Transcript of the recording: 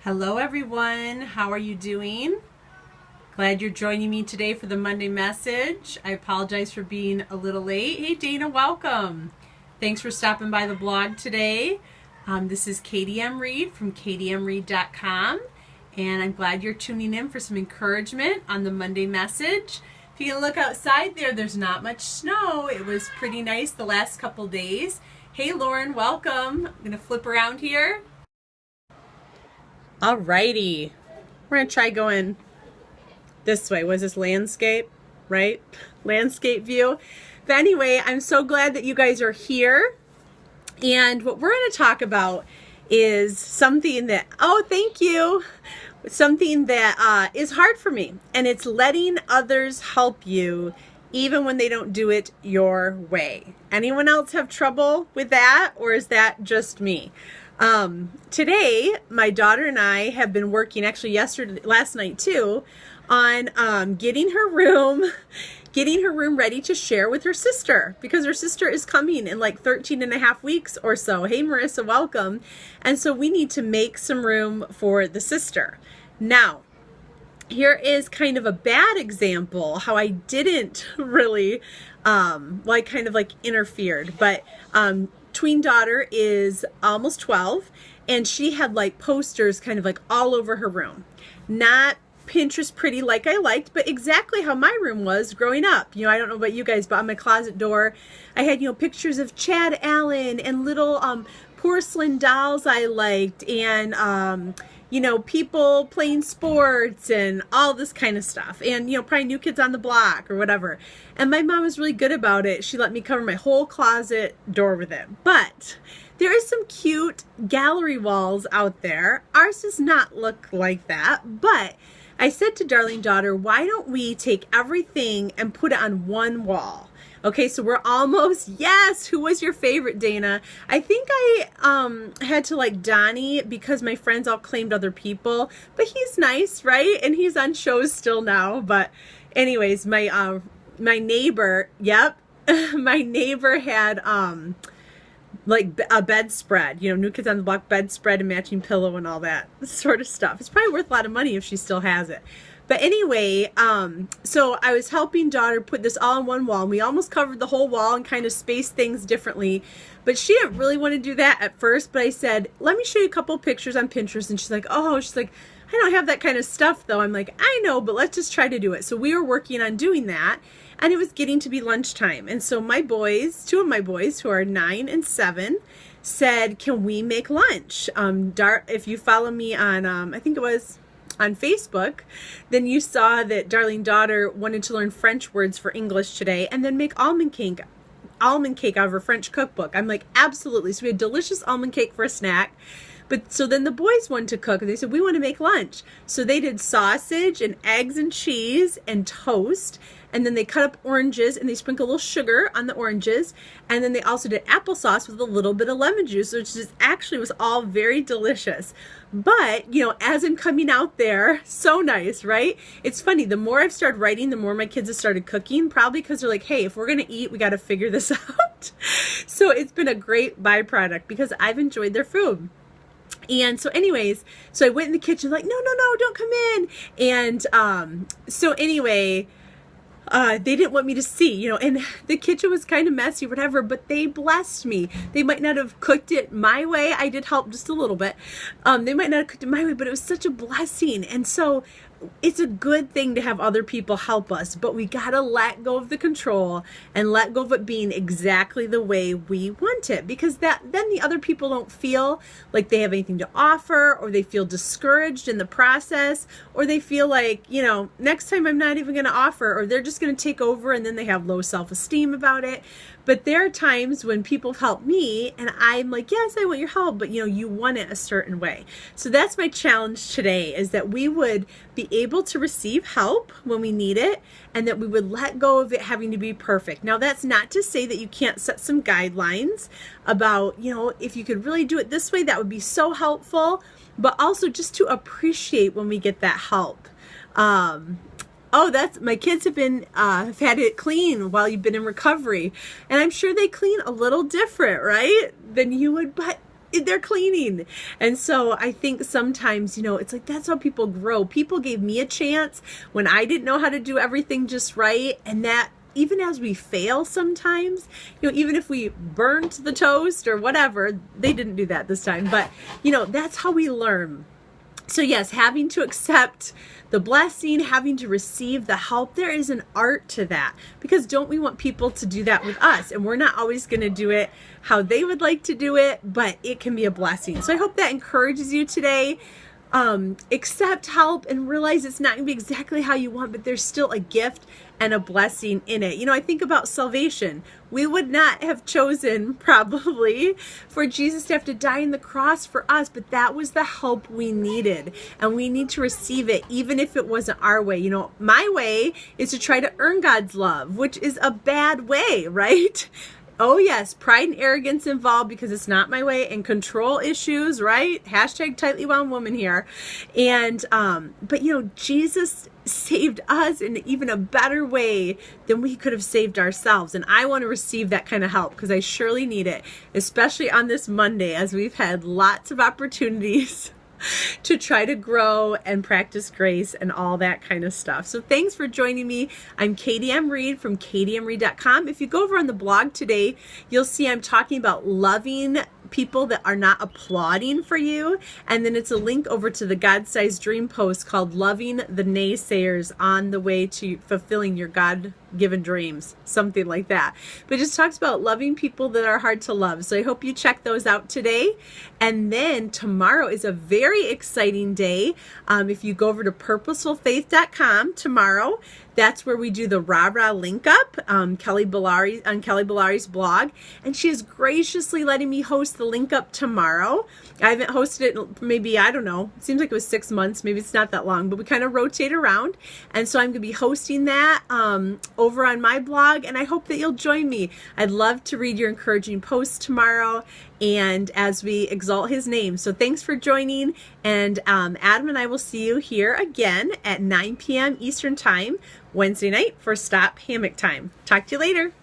Hello everyone, how are you doing? Glad you're joining me today for the Monday message. I apologize for being a little late. Hey Dana, welcome. Thanks for stopping by the blog today. This is Katie M. Reed from katiemreed.com, and I'm glad you're tuning in for some encouragement on the Monday message. If you can look outside there's not much snow. It was pretty nice the last couple days. Hey Lauren, welcome. I'm going to flip around here. Alrighty, we're gonna try going this way. Was this landscape, right? Landscape view. But anyway, I'm so glad that you guys are here. And what we're gonna talk about is something that, thank you. Something that is hard for me. And it's letting others help you even when they don't do it your way. Anyone else have trouble with that, or is that just me? Today, my daughter and I have been working, actually last night too, on getting her room ready to share with her sister, because her sister is coming in like 13 and a half weeks or so. Hey Marissa, welcome. And so we need to make some room for the sister. Now, here is kind of a bad example how I didn't really, I kind of like interfered, but tween daughter is almost 12, and she had like posters kind of like all over her room. Not Pinterest pretty like I liked, but exactly how my room was growing up. You know, I don't know about you guys, but on my closet door, I had, pictures of Chad Allen and little porcelain dolls I liked, and people playing sports and all this kind of stuff. And, probably New Kids on the Block or whatever. And my mom was really good about it. She let me cover my whole closet door with it. But there is some cute gallery walls out there. Ours does not look like that. But I said to darling daughter, why don't we take everything and put it on one wall? Okay, so we're almost, yes, who was your favorite, Dana? I think I had to like Donnie because my friends all claimed other people, but he's nice, right? And he's on shows still now. But anyways, my neighbor, yep, my neighbor had like a bedspread, New Kids on the Block bedspread and matching pillow and all that sort of stuff. It's probably worth a lot of money if she still has it. But anyway, so I was helping daughter put this all on one wall, and we almost covered the whole wall and kind of spaced things differently. But she didn't really want to do that at first, but I said, let me show you a couple pictures on Pinterest. And she's like, I don't have that kind of stuff though. I'm like, I know, but let's just try to do it. So we were working on doing that, and it was getting to be lunchtime. And so my boys, two of my boys who are 9 and 7, said, can we make lunch? If you follow me on, I think it was on Facebook, then you saw that darling daughter wanted to learn French words for English today and then make almond cake out of her French cookbook. I'm like, absolutely. So we had delicious almond cake for a snack. But so then the boys wanted to cook, and they said, we want to make lunch. So they did sausage and eggs and cheese and toast. And then they cut up oranges and they sprinkled a little sugar on the oranges. And then they also did applesauce with a little bit of lemon juice, which just actually was all very delicious. But, as I'm coming out there, so nice, right? It's funny. The more I've started writing, the more my kids have started cooking, probably because they're like, hey, if we're going to eat, we got to figure this out. So it's been a great byproduct because I've enjoyed their food. And so anyways, so I went in the kitchen like, no, don't come in. And so anyway, they didn't want me to see, and the kitchen was kind of messy, whatever, but they blessed me. They might not have cooked it my way. I did help just a little bit. They might not have cooked it my way, but it was such a blessing. And so it's a good thing to have other people help us, but we got to let go of the control and let go of it being exactly the way we want it, because then the other people don't feel like they have anything to offer, or they feel discouraged in the process, or they feel like, next time I'm not even going to offer, or they're just going to take over, and then they have low self-esteem about it. But there are times when people help me and I'm like, yes, I want your help, but you want it a certain way. So that's my challenge today, is that we would be able to receive help when we need it, and that we would let go of it having to be perfect. Now, that's not to say that you can't set some guidelines about, if you could really do it this way, that would be so helpful, but also just to appreciate when we get that help. That's my kids have had it clean while you've been in recovery, and I'm sure they clean a little different, right, than you would, but they're cleaning. And so I think sometimes, it's like, that's how people grow. People gave me a chance when I didn't know how to do everything just right. And that even as we fail sometimes, even if we burnt the toast or whatever, they didn't do that this time, but that's how we learn. So yes, having to accept the blessing, having to receive the help, there is an art to that, because don't we want people to do that with us? And we're not always going to do it how they would like to do it, but it can be a blessing. So I hope that encourages you today. Accept help and realize it's not going to be exactly how you want, but there's still a gift and a blessing in it. I think about salvation. We would not have chosen probably for Jesus to have to die on the cross for us, but that was the help we needed, and we need to receive it even if it wasn't our way. My way is to try to earn God's love, which is a bad way, right? Oh yes, pride and arrogance involved because it's not my way, and control issues, right? Hashtag tightly wound woman here. And, but Jesus saved us in even a better way than we could have saved ourselves. And I want to receive that kind of help because I surely need it, especially on this Monday, as we've had lots of opportunities to try to grow and practice grace and all that kind of stuff. So thanks for joining me. I'm Katie M. Reed from katiemreed.com. If you go over on the blog today, you'll see I'm talking about loving people that are not applauding for you. And then it's a link over to the God-sized dream post called Loving the Naysayers on the Way to Fulfilling Your God-Given Dreams, something like that. But it just talks about loving people that are hard to love. So I hope you check those out today. And then tomorrow is a very exciting day. If you go over to purposefulfaith.com tomorrow, that's where we do the rah-rah link up, Kelly Bellari's blog. And she is graciously letting me host the link up tomorrow. I haven't hosted it maybe, I don't know, it seems like it was 6 months. Maybe it's not that long, but we kind of rotate around. And so I'm going to be hosting that over on my blog. And I hope that you'll join me. I'd love to read your encouraging posts tomorrow, and as we exalt his name. So thanks for joining. And Adam and I will see you here again at 9 p.m. Eastern Time, Wednesday night for Stop Hammock Time. Talk to you later.